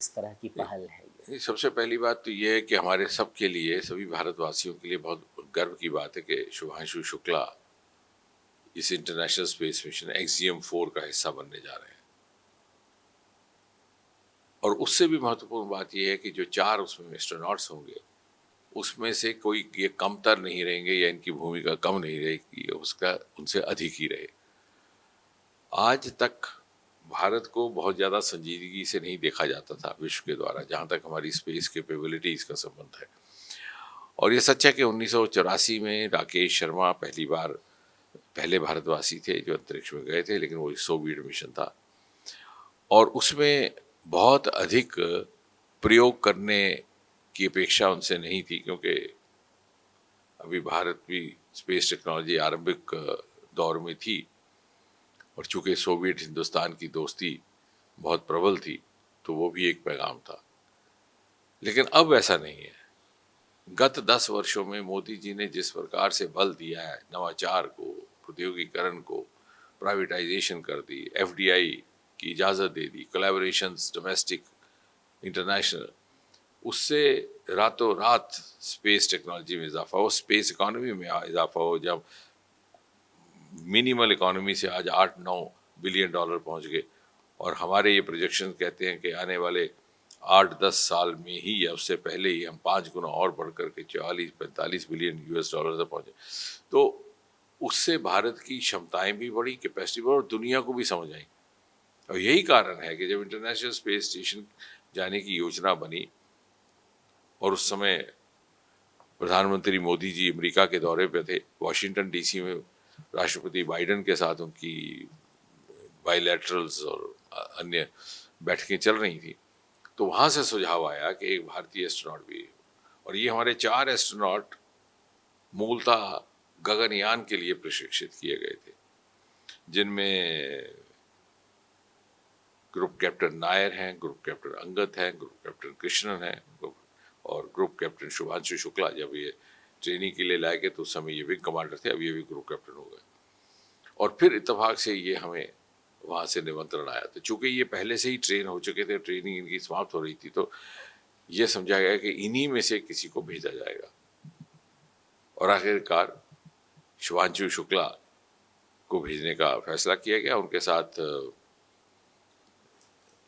इस तरह की पहल है ये? सबसे पहली बात तो ये है कि हमारे सब के लिए, सभी भारतवासियों के लिए बहुत गर्व की बात है कि शुभांशु शुक्ला इस इंटरनेशनल स्पेस मिशन एक्सजीएम 4 का हिस्सा बनने जा रहे हैं। और उससे भी महत्वपूर्ण बात यह है कि जो 4 उसमें एस्ट्रोनॉट्स होंगे, उसमें से कोई ये कमतर नहीं रहेंगे या इनकी भूमिका कम नहीं रहेगी, उसका उनसे अधिक ही रहे। आज तक भारत को बहुत ज़्यादा संजीदगी से नहीं देखा जाता था विश्व के द्वारा, जहाँ तक हमारी स्पेस कैपेबिलिटीज़ का संबंध है। और ये सच है कि 1984 में राकेश शर्मा पहले भारतवासी थे जो अंतरिक्ष में गए थे, लेकिन वो सोवियत मिशन था और उसमें बहुत अधिक प्रयोग करने की अपेक्षा उनसे नहीं थी, क्योंकि अभी भारत भी स्पेस टेक्नोलॉजी आरंभिक दौर में थी और चूंकि सोवियत हिंदुस्तान की दोस्ती बहुत प्रबल थी तो वो भी एक पैगाम था। लेकिन अब ऐसा नहीं है। गत 10 वर्षों में मोदी जी ने जिस प्रकार से बल दिया है नवाचार को, प्रौद्योगिकीकरण को, प्राइवेटाइजेशन कर दी, एफडीआई की इजाज़त दे दी, कोलैबोरेशंस डोमेस्टिक इंटरनेशनल, उससे रातों रात स्पेस टेक्नोलॉजी में इजाफा हो, स्पेस इकोनॉमी में इजाफा हो। जब मिनिमल इकोनॉमी से आज 8-9 बिलियन डॉलर पहुंच गए और हमारे ये प्रोजेक्शन कहते हैं कि आने वाले 8-10 साल में ही या उससे पहले ही हम 5 गुना और बढ़ करके 44-45 बिलियन यूएस डॉलर तक पहुंचे। तो उससे भारत की क्षमताएं भी बढ़ी, कैपेसिटी बढ़ी और दुनिया को भी समझ आई। और यही कारण है कि जब इंटरनेशनल स्पेस स्टेशन जाने की योजना बनी और उस समय प्रधानमंत्री मोदी जी अमेरिका के दौरे पे थे, वॉशिंगटन डीसी में राष्ट्रपति बाइडेन के साथ उनकी बायलैटरल्स और अन्य बैठकें चल रही थी, तो वहाँ से सुझाव आया कि एक भारतीय एस्ट्रोनॉट भी है। और ये हमारे 4 एस्ट्रोनॉट मूलतः गगनयान के लिए प्रशिक्षित किए गए थे, जिनमें ग्रुप कैप्टन नायर हैं, ग्रुप कैप्टन अंगद हैं, ग्रुप कैप्टन कृष्णन हैं और ग्रुप कैप्टन शुभांशु शुक्ला। जब ये ट्रेनिंग के लिए लाए गए तो उस समय ये विंग कमांडर थे, अब ये भी ग्रुप कैप्टन हो गए। और फिर इत्तेफाक से ये हमें वहाँ से निमंत्रण आया था। चूंकि ये पहले से ही ट्रेन हो चुके थे, ट्रेनिंग इनकी समाप्त हो रही थी, तो ये समझा गया कि इन्हीं में से किसी को भेजा जाएगा। और आखिरकार शुभांशु शुक्ला को भेजने का फैसला किया गया। उनके साथ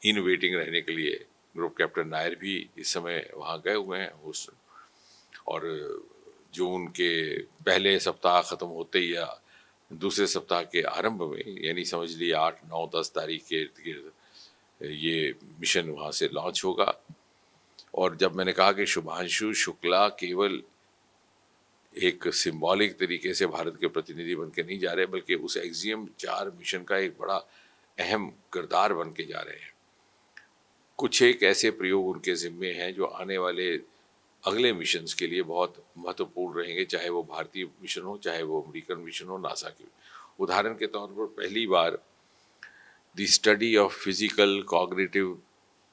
इन वेटिंग रहने के लिए ग्रुप कैप्टन नायर भी इस समय वहाँ गए हुए हैं होस्टन। और जून के पहले सप्ताह खत्म होते ही या दूसरे सप्ताह के आरंभ में, यानी समझ लीजिए 8-9-10 तारीख के इर्द गिर्द ये मिशन वहाँ से लॉन्च होगा। और जब मैंने कहा कि शुभांशु शुक्ला केवल एक सिंबॉलिक तरीके से भारत के प्रतिनिधि बन के नहीं जा रहे, बल्कि उस एक्सजीएम 4 मिशन का एक बड़ा अहम किरदार बन के जा रहे हैं। कुछ एक ऐसे प्रयोग उनके जिम्मे हैं जो आने वाले अगले मिशंस के लिए बहुत महत्वपूर्ण रहेंगे, चाहे वो भारतीय मिशन हो, चाहे वो अमेरिकन मिशन हो, नासा के। उदाहरण के तौर पर पहली बार the study of physical cognitive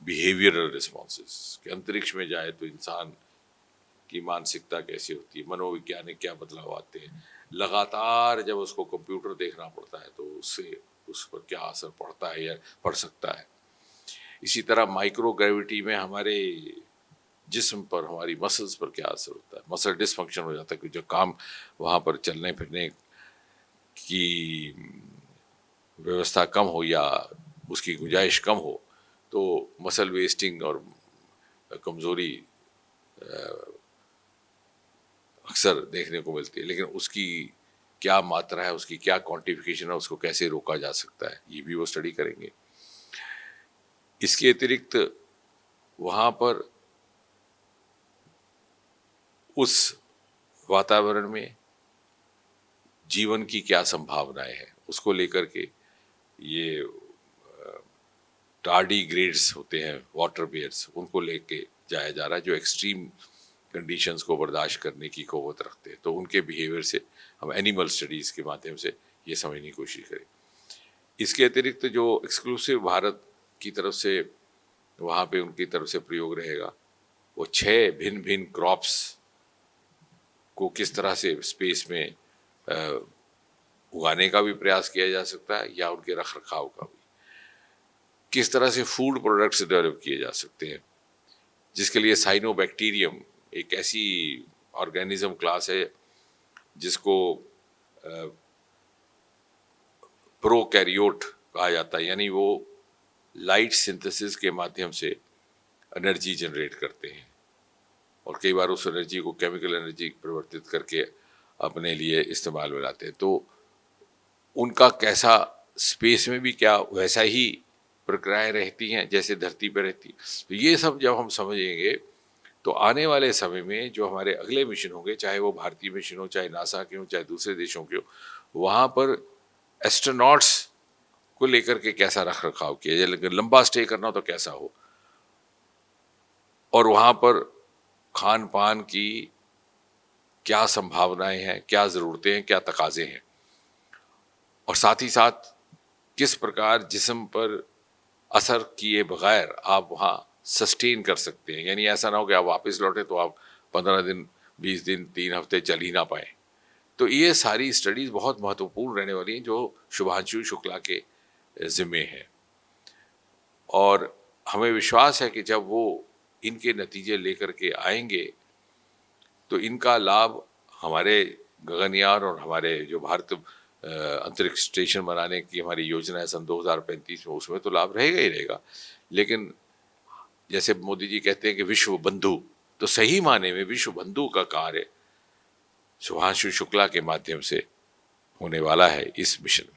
behavioural responses, कि अंतरिक्ष में जाए तो इंसान की मानसिकता कैसी होती है, मनोवैज्ञानिक क्या बदलाव आते हैं, लगातार जब उसको कंप्यूटर देखना पड़ता है तो उससे उस पर क्या असर पड़ता है या पड़ सकता है। इसी तरह माइक्रो ग्रेविटी में हमारे जिस्म पर, हमारी मसल्स पर क्या असर होता है, मसल डिसफंक्शन हो जाता है कि जो काम वहाँ पर चलने फिरने की व्यवस्था कम हो या उसकी गुंजाइश कम हो तो मसल वेस्टिंग और कमज़ोरी अक्सर देखने को मिलती है। लेकिन उसकी क्या मात्रा है, उसकी क्या क्वांटिफिकेशन है, उसको कैसे रोका जा सकता है, ये भी वो स्टडी करेंगे। इसके अतिरिक्त वहाँ पर उस वातावरण में जीवन की क्या संभावनाएं हैं, उसको लेकर के ये टार्डी ग्रेड्स होते हैं वाटर बेयर्स, उनको लेके जाया जा रहा है, जो एक्सट्रीम कंडीशंस को बर्दाश्त करने की क़ुव्वत रखते हैं। तो उनके बिहेवियर से हम एनिमल स्टडीज़ के माध्यम से ये समझने की कोशिश करें। इसके अतिरिक्त जो एक्सक्लूसिव भारत की तरफ से वहाँ पे उनकी तरफ से प्रयोग रहेगा, वो 6 भिन्न भिन्न क्रॉप्स को किस तरह से स्पेस में उगाने का भी प्रयास किया जा सकता है या उनके रख रखाव का भी। किस तरह से फूड प्रोडक्ट्स डेवलप किए जा सकते हैं, जिसके लिए साइनोबैक्टीरियम एक ऐसी ऑर्गेनिज्म क्लास है जिसको प्रोकैरियोट कहा जाता है, यानी वो लाइट सिंथेसिस के माध्यम से एनर्जी जनरेट करते हैं और कई बार उस एनर्जी को केमिकल एनर्जी परिवर्तित करके अपने लिए इस्तेमाल में लाते हैं। तो उनका कैसा स्पेस में भी क्या वैसा ही प्रक्रियाएं रहती हैं जैसे धरती पर रहती। तो ये सब जब हम समझेंगे तो आने वाले समय में जो हमारे अगले मिशन होंगे, चाहे वो भारतीय मिशन हो, चाहे नासा के हो, चाहे दूसरे देशों के हो, वहाँ पर एस्ट्रोनॉट्स को लेकर के कैसा रख रखाव किया जाए, लेकिन लंबा स्टे करना हो तो कैसा हो, और वहाँ पर खान पान की क्या संभावनाएं हैं, क्या ज़रूरतें हैं, क्या तकाजे हैं, और साथ ही साथ किस प्रकार जिस्म पर असर किए बगैर आप वहाँ सस्टेन कर सकते हैं। यानी ऐसा ना हो कि आप वापस लौटे तो आप 15 दिन, 20 दिन, 3 हफ्ते चल ही ना पाए। तो ये सारी स्टडीज़ बहुत महत्वपूर्ण रहने वाली हैं जो शुभांशु शुक्ला के ज़िम्मे हैं, और हमें विश्वास है कि जब वो इनके नतीजे लेकर के आएंगे तो इनका लाभ हमारे गगनयान और हमारे जो भारत अंतरिक्ष स्टेशन बनाने की हमारी योजना है सन 2035 में, उसमें तो लाभ रहेगा ही रहेगा। लेकिन जैसे मोदी जी कहते हैं कि विश्व बंधु, तो सही माने में विश्व बंधु का कार्य शुभांशु शुक्ला के माध्यम से होने वाला है इस मिशन में।